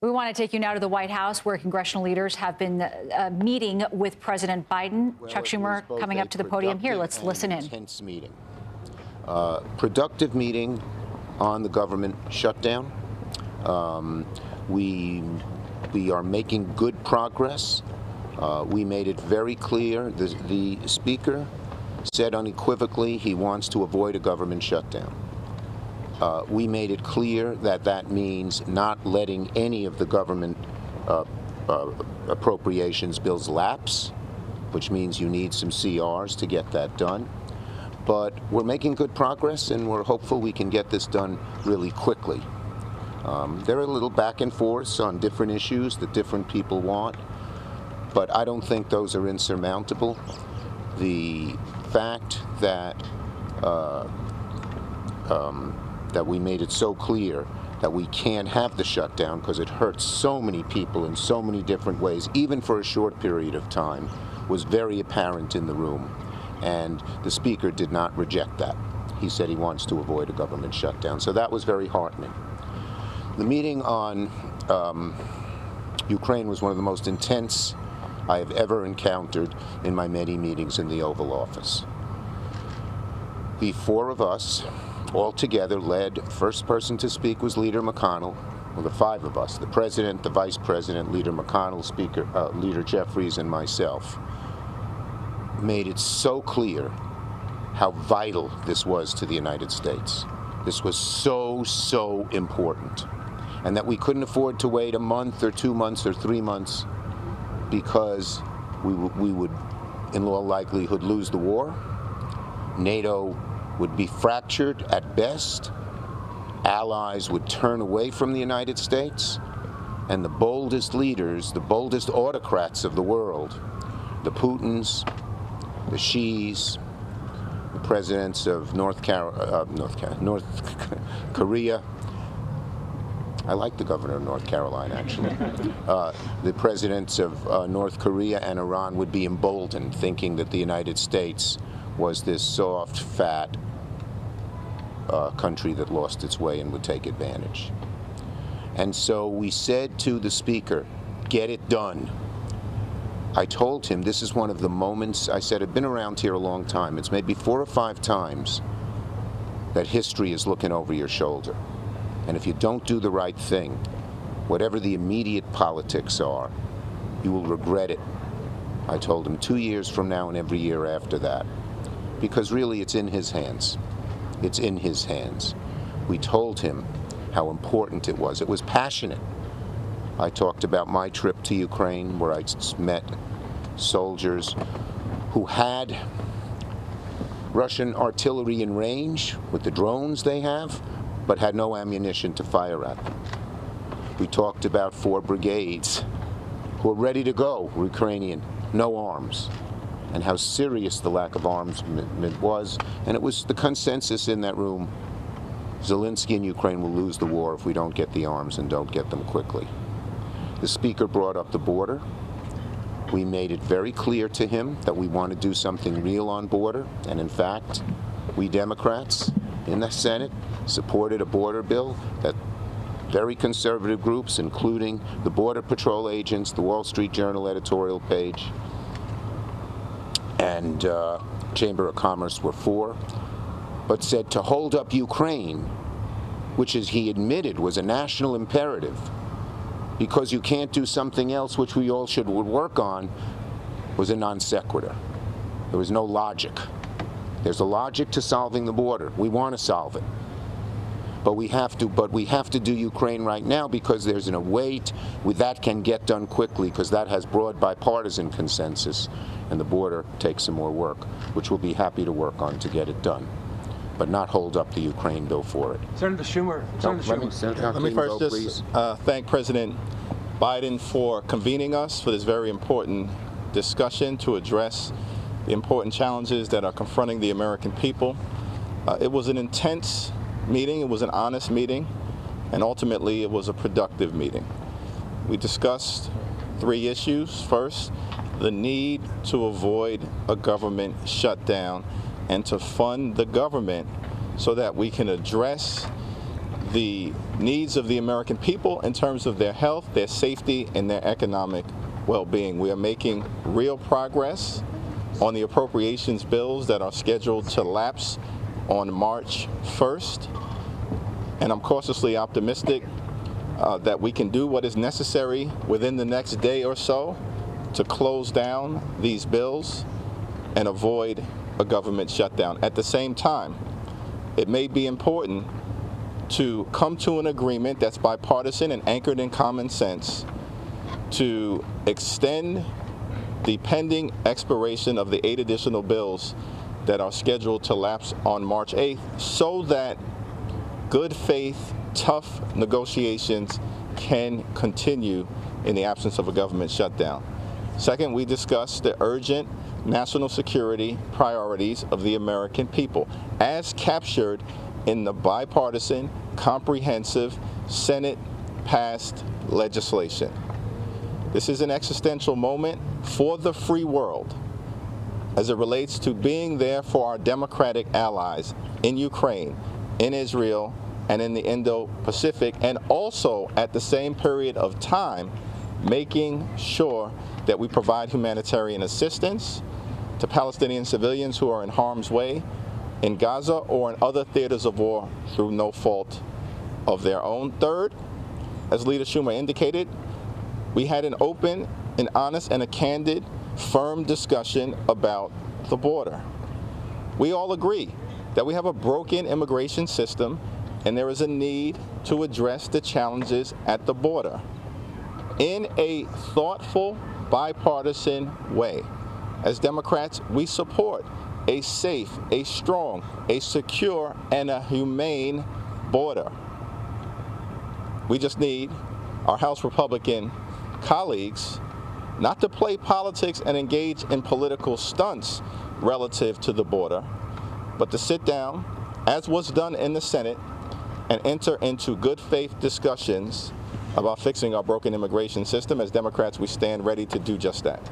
We want to take you now to the White House, where congressional leaders have been meeting with President Biden. Well, Chuck Schumer coming up to the podium here. Let's listen in. Intense meeting. Productive meeting on the government shutdown. We are making good progress. We made it very clear. The Speaker said unequivocally he wants to avoid a government shutdown. We made it clear that that means not letting any of the government appropriations bills lapse, which means you need some CRs to get that done. But we're making good progress, and we're hopeful we can get this done really quickly. There are a little back and forth on different issues that different people want, but I don't think those are insurmountable. The fact that that we made it so clear that we can't have the shutdown because it hurts so many people in so many different ways, even for a short period of time, was very apparent in the room. And the Speaker did not reject that. He said he wants to avoid a government shutdown. So that was very heartening. The meeting on Ukraine was one of the most intense I have ever encountered in my many meetings in the Oval Office. The four of us all together led. First person to speak was Leader McConnell. Well, the five of us, the President, the Vice President, Leader McConnell, Speaker, Leader Jeffries, and myself, made it so clear how vital this was to the United States. This was so important. And that we couldn't afford to wait a month or 2 months or 3 months because we would, in all likelihood, lose the war. NATO would be fractured at best. Allies would turn away from the United States. And the boldest leaders, the boldest autocrats of the world, the Putins, the Xis, the presidents of North Korea. I like the governor of North Carolina, actually. The presidents of North Korea and Iran would be emboldened, thinking that the United States was this soft, fat country that lost its way and would take advantage. And so we said to the Speaker, get it done. I told him this is one of the moments, I said, I've been around here a long time. It's maybe 4 or 5 times that history is looking over your shoulder. And if you don't do the right thing, whatever the immediate politics are, you will regret it. I told him 2 years from now and every year after that. Because really it's in his hands. It's in his hands. We told him how important it was. It was passionate. I talked about my trip to Ukraine, where I met soldiers who had Russian artillery in range with the drones they have, but had no ammunition to fire at them. We talked about 4 brigades who were ready to go, Ukrainian, no arms, and how serious the lack of arms was. And it was the consensus in that room, Zelensky and Ukraine will lose the war if we don't get the arms and don't get them quickly. The Speaker brought up the border. We made it very clear to him that we want to do something real on border. And in fact, we Democrats in the Senate supported a border bill that very conservative groups, including the Border Patrol agents, the Wall Street Journal editorial page, and Chamber of Commerce were for, but said to hold up Ukraine, which, as he admitted, was a national imperative, because you can't do something else which we all would work on, was a non sequitur. There was no logic. There's a logic to solving the border. We want to solve it. But we have to do Ukraine right now because there's a weight that can get done quickly, because that has broad bipartisan consensus, and the border takes some more work, which we'll be happy to work on to get it done, but not hold up the Ukraine bill for it. Senator Schumer. Let me first just thank President Biden for convening us for this very important discussion to address the important challenges that are confronting the American people. It was an intense meeting, it was an honest meeting, and ultimately it was a productive meeting. We discussed 3 issues. First, the need to avoid a government shutdown and to fund the government so that we can address the needs of the American people in terms of their health, their safety, and their economic well-being. We are making real progress on the appropriations bills that are scheduled to lapse on March 1st. And I'm cautiously optimistic that we can do what is necessary within the next day or so to close down these bills and avoid a government shutdown. At the same time, it may be important to come to an agreement that's bipartisan and anchored in common sense to extend the pending expiration of the 8 additional bills that are scheduled to lapse on March 8th so that good faith, tough negotiations can continue in the absence of a government shutdown. Second, we discussed the urgent national security priorities of the American people as captured in the bipartisan, comprehensive, Senate-passed legislation. This is an existential moment for the free world as it relates to being there for our democratic allies in Ukraine, in Israel, and in the Indo-Pacific, and also at the same period of time making sure that we provide humanitarian assistance to Palestinian civilians who are in harm's way in Gaza or in other theaters of war through no fault of their own. Third, as Leader Schumer indicated, we had an open, an honest, and a candid, firm discussion about the border. We all agree that we have a broken immigration system and there is a need to address the challenges at the border in a thoughtful, bipartisan way. As Democrats, we support a safe, a strong, a secure, and a humane border. We just need our House Republican colleagues not to play politics and engage in political stunts relative to the border, but to sit down, as was done in the Senate, and enter into good faith discussions about fixing our broken immigration system. As Democrats, we stand ready to do just that.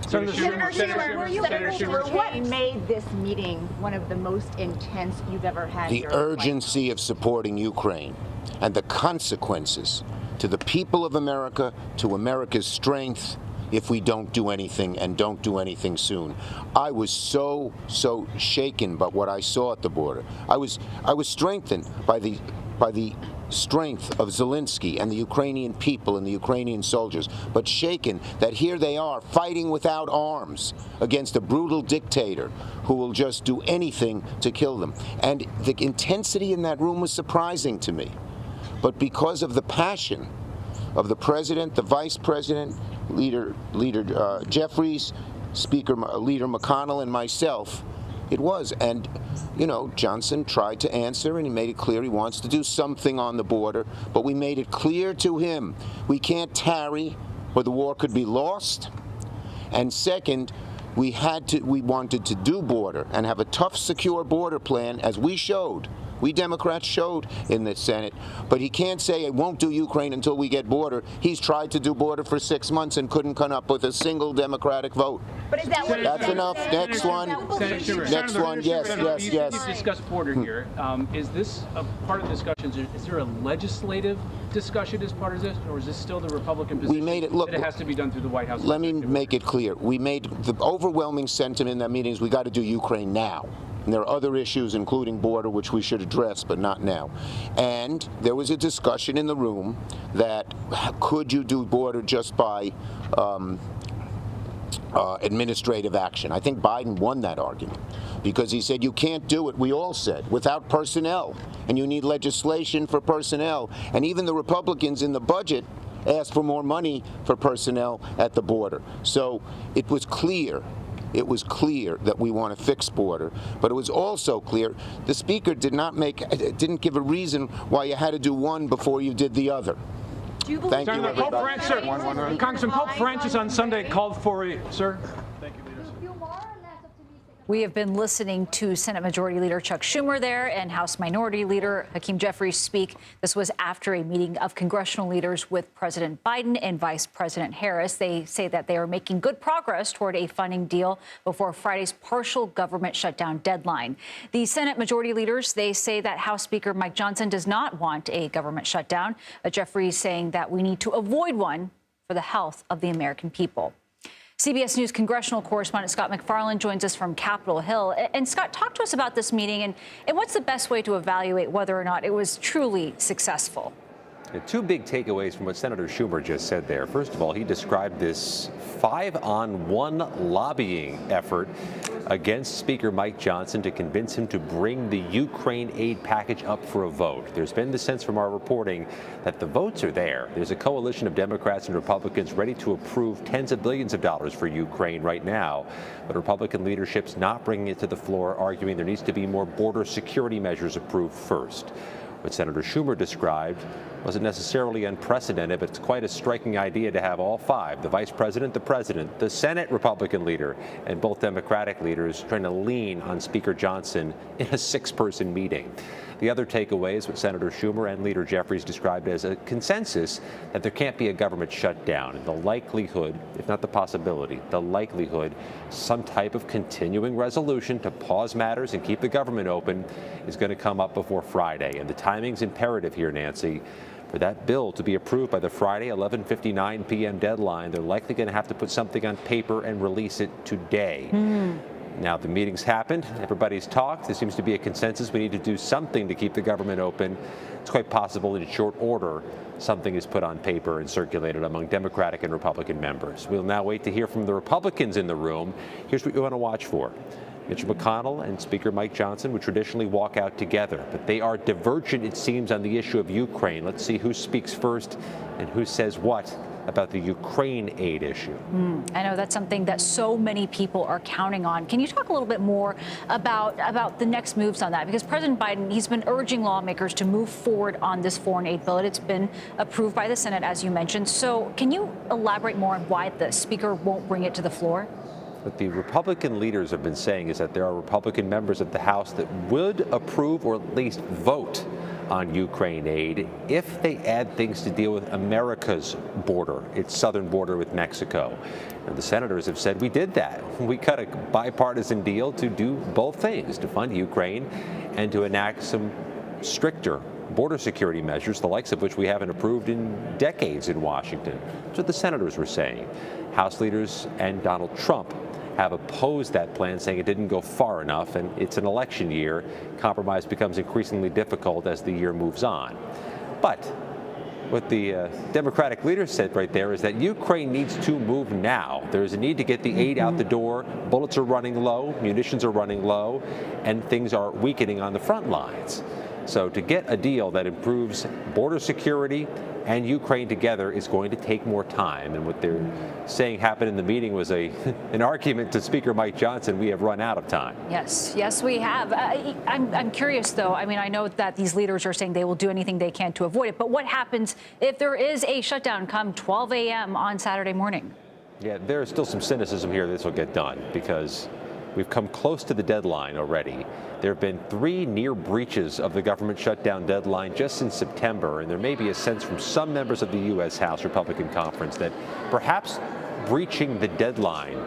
Senator Schumer, what made this meeting one of the most intense you've ever had? The urgency of supporting Ukraine and the consequences to the people of America, to America's strength, if we don't do anything and don't do anything soon. I was so shaken by what I saw at the border. I was strengthened by the strength of Zelensky and the Ukrainian people and the Ukrainian soldiers, but shaken that here they are fighting without arms against a brutal dictator who will just do anything to kill them. And the intensity in that room was surprising to me. But because of the passion of the president, the vice president, Leader Jeffries, Leader McConnell, and myself, it was. And, you know, Johnson tried to answer, and he made it clear he wants to do something on the border. But we made it clear to him we can't tarry, or the war could be lost. And second, we wanted to do border and have a tough, secure border plan, as we showed. We Democrats showed in the Senate, but he can't say it won't do Ukraine until we get border. He's tried to do border for 6 months and couldn't come up with a single Democratic vote. But is that what That's enough. Next one. Next one. Yes. You've discussed border here. Is this a part of the discussions? Is there a legislative discussion as part of this, or is this still the Republican position? We made it look. That it has to be done through the White House. Let me make it clear. We made the overwhelming sentiment in that meeting is we got to do Ukraine now. And there are other issues, including border, which we should address, but not now. And there was a discussion in the room that could you do border just by administrative action. I think Biden won that argument because he said you can't do it, we all said, without personnel. And you need legislation for personnel. And even the Republicans in the budget asked for more money for personnel at the border. So it was clear. It was clear that we want to fix border, but it was also clear the Speaker didn't give a reason why you had to do one before you did the other. Thank you, everybody. Congressman, Pope Francis on Sunday called for a... Sir? Thank you, leaders. We have been listening to Senate Majority Leader Chuck Schumer there and House Minority Leader Hakeem Jeffries speak. This was after a meeting of congressional leaders with President Biden and Vice President Harris. They say that they are making good progress toward a funding deal before Friday's partial government shutdown deadline. The Senate Majority Leaders, they say that House Speaker Mike Johnson does not want a government shutdown. Jeffries saying that we need to avoid one for the health of the American people. CBS News congressional correspondent Scott MacFarlane joins us from Capitol Hill. And Scott, talk to us about this meeting and what's the best way to evaluate whether or not it was truly successful? Two big takeaways from what Senator Schumer just said there. First of all, he described this 5-on-1 lobbying effort against Speaker Mike Johnson to convince him to bring the Ukraine aid package up for a vote. There's been the sense from our reporting that the votes are there. There's a coalition of Democrats and Republicans ready to approve tens of billions of dollars for Ukraine right now. But Republican leadership's not bringing it to the floor, arguing there needs to be more border security measures approved first. What Senator Schumer described wasn't necessarily unprecedented, but it's quite a striking idea to have all five, the vice president, the president, the Senate Republican leader, and both Democratic leaders trying to lean on Speaker Johnson in a 6-person meeting. The other takeaway is what Senator Schumer and Leader Jeffries described as a consensus that there can't be a government shutdown. And the likelihood, if not the possibility, the likelihood some type of continuing resolution to pause matters and keep the government open is going to come up before Friday. And the timing's imperative here, Nancy. For that bill to be approved by the Friday 11:59 p.m. deadline, they're likely going to have to put something on paper and release it today. Now, the meeting's happened. Everybody's talked. There seems to be a consensus. We need to do something to keep the government open. It's quite possible in short order something is put on paper and circulated among Democratic and Republican members. We'll now wait to hear from the Republicans in the room. Here's what you want to watch for. Mitch McConnell and Speaker Mike Johnson would traditionally walk out together, but they are divergent, it seems, on the issue of Ukraine. Let's see who speaks first and who says what about the Ukraine aid issue. I know that's something that so many people are counting on. Can you talk a little bit more about the next moves on that? Because President Biden, he's been urging lawmakers to move forward on this foreign aid bill. It's been approved by the Senate, as you mentioned. So can you elaborate more on why the Speaker won't bring it to the floor? What the Republican leaders have been saying is that there are Republican members of the House that would approve or at least vote on Ukraine aid if they add things to deal with America's border, its southern border with Mexico. And the senators have said we did that. We cut a bipartisan deal to do both things, to fund Ukraine and to enact some stricter border security measures, the likes of which we haven't approved in decades in Washington. That's what the senators were saying. House leaders and Donald Trump have opposed that plan, saying it didn't go far enough, and it's an election year. Compromise becomes increasingly difficult as the year moves on. But what the Democratic leader said right there is that Ukraine needs to move now. There's a need to get the aid out the door. Bullets are running low, munitions are running low, and things are weakening on the front lines. So to get a deal that improves border security and Ukraine together is going to take more time. And what they're saying happened in the meeting was an argument to Speaker Mike Johnson. We have run out of time. Yes, we have. I'm curious, though. I mean, I know that these leaders are saying they will do anything they can to avoid it. But what happens if there is a shutdown come 12 a.m. on Saturday morning? Yeah, there's still some cynicism here this will get done because we've come close to the deadline already. There have been 3 near breaches of the government shutdown deadline just in September, and there may be a sense from some members of the U.S. House Republican Conference that perhaps breaching the deadline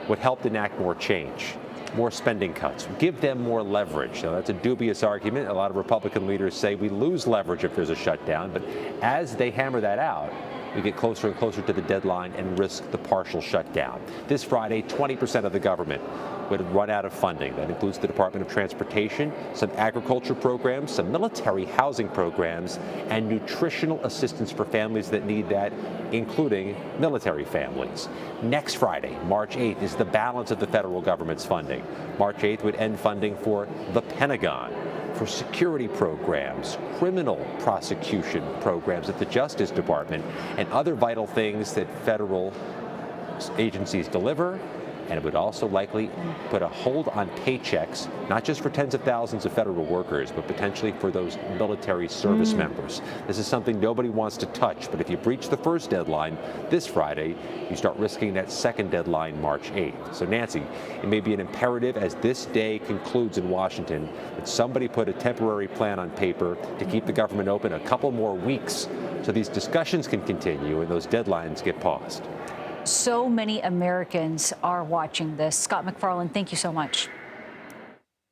would help enact more change, more spending cuts, give them more leverage. Now, that's a dubious argument. A lot of Republican leaders say we lose leverage if there's a shutdown, but as they hammer that out, we get closer and closer to the deadline and risk the partial shutdown. This Friday, 20% of the government would run out of funding. That includes the Department of Transportation, some agriculture programs, some military housing programs, and nutritional assistance for families that need that, including military families. Next Friday, March 8th, is the balance of the federal government's funding. March 8th would end funding for the Pentagon, for security programs, criminal prosecution programs at the Justice Department, and other vital things that federal agencies deliver and it would also likely put a hold on paychecks, not just for tens of thousands of federal workers, but potentially for those military service members. This is something nobody wants to touch, but if you breach the first deadline this Friday, you start risking that second deadline March 8th. So Nancy, it may be an imperative as this day concludes in Washington that somebody put a temporary plan on paper to keep the government open a couple more weeks so these discussions can continue and those deadlines get paused. So many Americans are watching this. Scott MacFarlane, thank you so much.